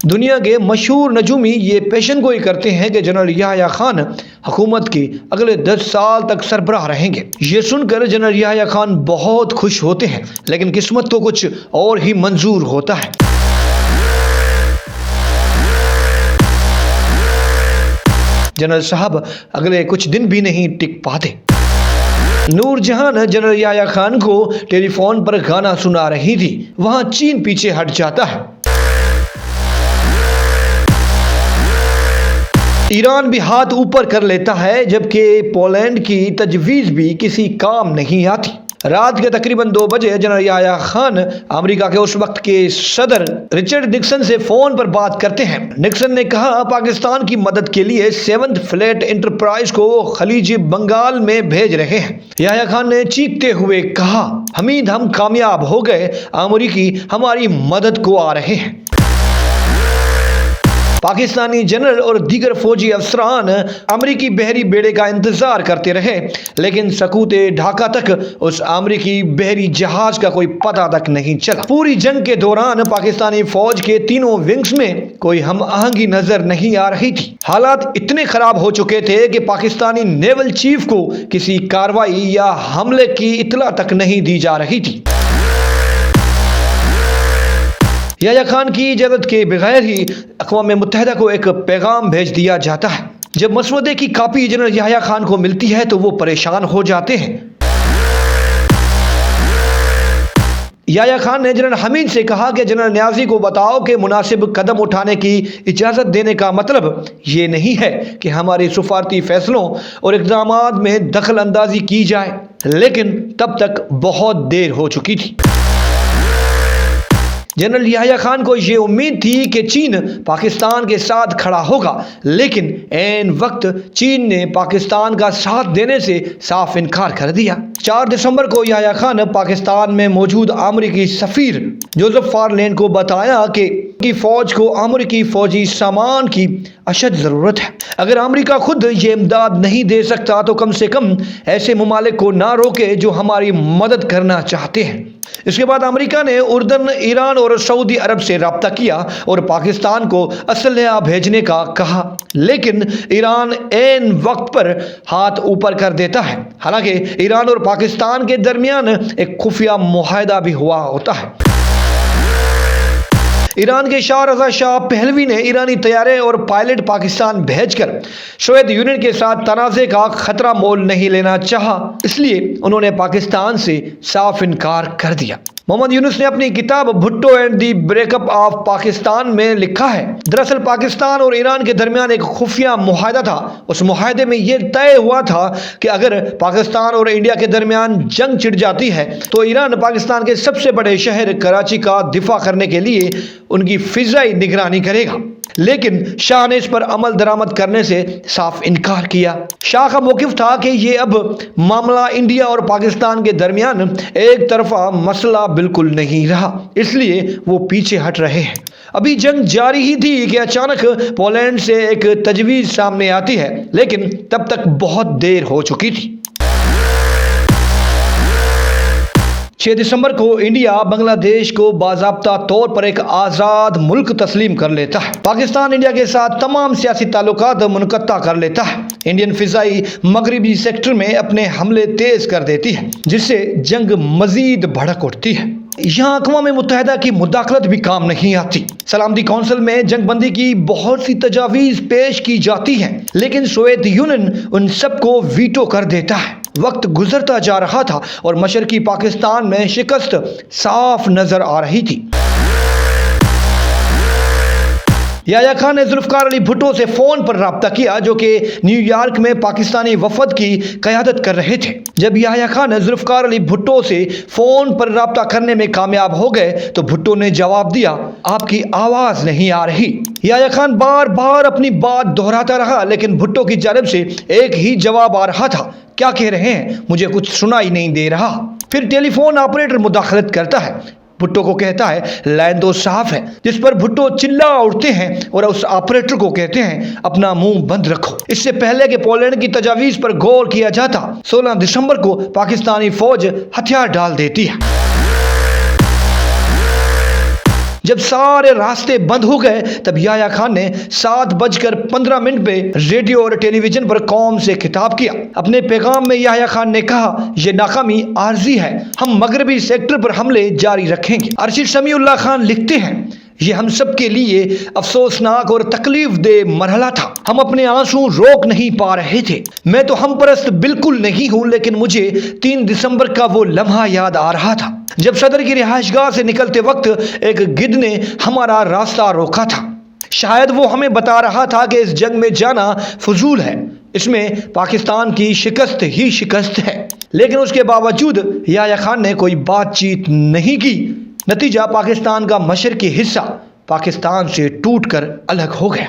دنیا کے مشہور نجومی یہ پیشن گوئی کرتے ہیں کہ جنرل یحییٰ خان حکومت کے اگلے 10 سال تک سربراہ رہیں گے۔ یہ سن کر جنرل یحییٰ خان بہت خوش ہوتے ہیں، لیکن قسمت کو کچھ اور ہی منظور ہوتا ہے۔ جنرل صاحب اگلے کچھ دن بھی نہیں ٹک پاتے۔ نور جہان جنرل یحییٰ خان کو ٹیلی فون پر گانا سنا رہی تھی، وہاں چین پیچھے ہٹ جاتا ہے۔ ایران بھی ہاتھ اوپر کر لیتا ہے، جبکہ پولینڈ کی تجویز بھی کسی کام نہیں آتی۔ رات کے تقریباً 2 بجے جنرل یحییٰ خان امریکہ کے اس وقت کے صدر رچرڈ نکسن سے فون پر بات کرتے ہیں۔ نکسن نے کہا پاکستان کی مدد کے لیے 7th فلیٹ انٹرپرائز کو خلیج بنگال میں بھیج رہے ہیں۔ یحییٰ خان نے چیختے ہوئے کہا، حمید ہم کامیاب ہو گئے، امریکی ہماری مدد کو آ رہے ہیں۔ پاکستانی جنرل اور دیگر فوجی افسران امریکی بحری بیڑے کا انتظار کرتے رہے، لیکن سکوت ڈھاکہ تک اس امریکی بحری جہاز کا کوئی پتہ تک نہیں چلا۔ پوری جنگ کے دوران پاکستانی فوج کے تینوں ونگز میں کوئی ہم آہنگی نظر نہیں آ رہی تھی۔ حالات اتنے خراب ہو چکے تھے کہ پاکستانی نیول چیف کو کسی کارروائی یا حملے کی اطلاع تک نہیں دی جا رہی تھی۔ یحییٰ خان کی اجازت کے بغیر ہی اقوام متحدہ کو ایک پیغام بھیج دیا جاتا ہے۔ جب مسودے کی کاپی جنرل یحییٰ خان کو ملتی ہے تو وہ پریشان ہو جاتے ہیں۔ یحییٰ خان نے جنرل حمید سے کہا کہ جنرل نیازی کو بتاؤ کہ مناسب قدم اٹھانے کی اجازت دینے کا مطلب یہ نہیں ہے کہ ہمارے سفارتی فیصلوں اور اقدامات میں دخل اندازی کی جائے، لیکن تب تک بہت دیر ہو چکی تھی۔ جنرل یحییٰ خان کو یہ امید تھی کہ چین پاکستان کے ساتھ کھڑا ہوگا، لیکن عین وقت چین نے پاکستان کا ساتھ دینے سے صاف انکار کر دیا۔ 4 دسمبر کو یحییٰ خان پاکستان میں موجود امریکی سفیر جوزف فارلینڈ کو بتایا کہ فوج کو امریکی فوجی سامان کی اشد ضرورت ہے۔ اگر امریکہ خود یہ امداد نہیں دے سکتا تو کم سے کم ایسے ممالک کو نہ روکے جو ہماری مدد کرنا چاہتے ہیں۔ اس کے بعد امریکہ نے اردن، ایران اور سعودی عرب سے رابطہ کیا اور پاکستان کو اسلحہ بھیجنے کا کہا، لیکن ایران عین وقت پر ہاتھ اوپر کر دیتا ہے۔ حالانکہ ایران اور پاکستان کے درمیان ایک خفیہ معاہدہ بھی ہوا ہوتا ہے۔ ایران کے شاہ رضا شاہ پہلوی نے ایرانی طیارے اور پائلٹ پاکستان بھیج کر سوویت یونین کے ساتھ تنازع کا خطرہ مول نہیں لینا چاہا، اس لیے انہوں نے پاکستان سے صاف انکار کر دیا۔ محمد یونس نے اپنی کتاب Bhutto and the break up of Pakistan میں لکھا ہے، دراصل پاکستان اور ایران کے درمیان ایک خفیہ معاہدہ تھا۔ اس معاہدے میں یہ طے ہوا تھا کہ اگر پاکستان اور انڈیا کے درمیان جنگ چھڑ جاتی ہے تو ایران پاکستان کے سب سے بڑے شہر کراچی کا دفاع کرنے کے لیے ان کی فضائی نگرانی کرے گا، لیکن شاہ نے اس پر عمل درآمد کرنے سے صاف انکار کیا۔ شاہ کا موقف تھا کہ یہ اب معاملہ انڈیا اور پاکستان کے درمیان ایک طرفہ مسئلہ بالکل نہیں رہا، اس لیے وہ پیچھے ہٹ رہے ہیں۔ ابھی جنگ جاری ہی تھی کہ اچانک پولینڈ سے ایک تجویز سامنے آتی ہے، لیکن تب تک بہت دیر ہو چکی تھی۔ 6 دسمبر کو انڈیا بنگلہ دیش کو باضابطہ طور پر ایک آزاد ملک تسلیم کر لیتا ہے۔ پاکستان انڈیا کے ساتھ تمام سیاسی تعلقات منقطع کر لیتا ہے۔ انڈین فضائی مغربی سیکٹر میں اپنے حملے تیز کر دیتی ہے، جس سے جنگ مزید بھڑک اٹھتی ہے۔ یہاں اقوام متحدہ کی مداخلت بھی کام نہیں آتی۔ سلامتی کونسل میں جنگ بندی کی بہت سی تجاویز پیش کی جاتی ہیں، لیکن سوویت یونین ان سب کو ویٹو کر دیتا ہے۔ وقت گزرتا جا رہا تھا اور مشرقی پاکستان میں شکست صاف نظر آ رہی تھی۔ یحییٰ خان نے ذوالفقار علی بھٹو سے فون پر رابطہ کیا، جو کہ نیو یارک میں پاکستانی وفد کی قیادت کر رہے تھے۔ جب یحییٰ خان ذوالفقار علی بھٹو سے فون پر رابطہ کرنے میں کامیاب ہو گئے تو بھٹو نے جواب دیا، آپ کی آواز نہیں آ رہی۔ یحییٰ خان بار بار اپنی بات دہراتا رہا، لیکن بھٹو کی جانب سے ایک ہی جواب آ رہا تھا، کیا کہہ رہے ہیں، مجھے کچھ سنائی نہیں دے رہا۔ پھر ٹیلی فون آپریٹر مداخلت کرتا ہے، بھٹو کو کہتا ہے لائن تو صاف ہے، جس پر بھٹو چلا اٹھتے ہیں اور اس آپریٹر کو کہتے ہیں اپنا منہ بند رکھو۔ اس سے پہلے کہ پولینڈ کی تجاویز پر غور کیا جاتا، 16 دسمبر کو پاکستانی فوج ہتھیار ڈال دیتی ہے۔ جب سارے راستے بند ہو گئے تب یحییٰ خان نے 7:15 پہ ریڈیو اور ٹیلی ویژن پر قوم سے خطاب کیا۔ اپنے پیغام میں یحییٰ خان نے کہا، یہ ناکامی عارضی ہے، ہم مغربی سیکٹر پر حملے جاری رکھیں گے۔ ارشد سمیع اللہ خان لکھتے ہیں، یہ ہم سب کے لیے افسوسناک اور تکلیف دہ مرحلہ تھا۔ ہم اپنے آنسو روک نہیں پا رہے تھے۔ میں تو ہم پرست بالکل نہیں ہوں، لیکن مجھے 3 دسمبر کا وہ لمحہ یاد آ رہا تھا جب صدر کی رہائش گاہ سے نکلتے وقت ایک گدھ نے ہمارا راستہ روکا تھا۔ شاید وہ ہمیں بتا رہا تھا کہ اس جنگ میں جانا فضول ہے، اس میں پاکستان کی شکست ہی شکست ہے۔ لیکن اس کے باوجود یحییٰ خان نے کوئی بات چیت نہیں کی۔ نتیجہ پاکستان کا مشرقی حصہ پاکستان سے ٹوٹ کر الگ ہو گیا۔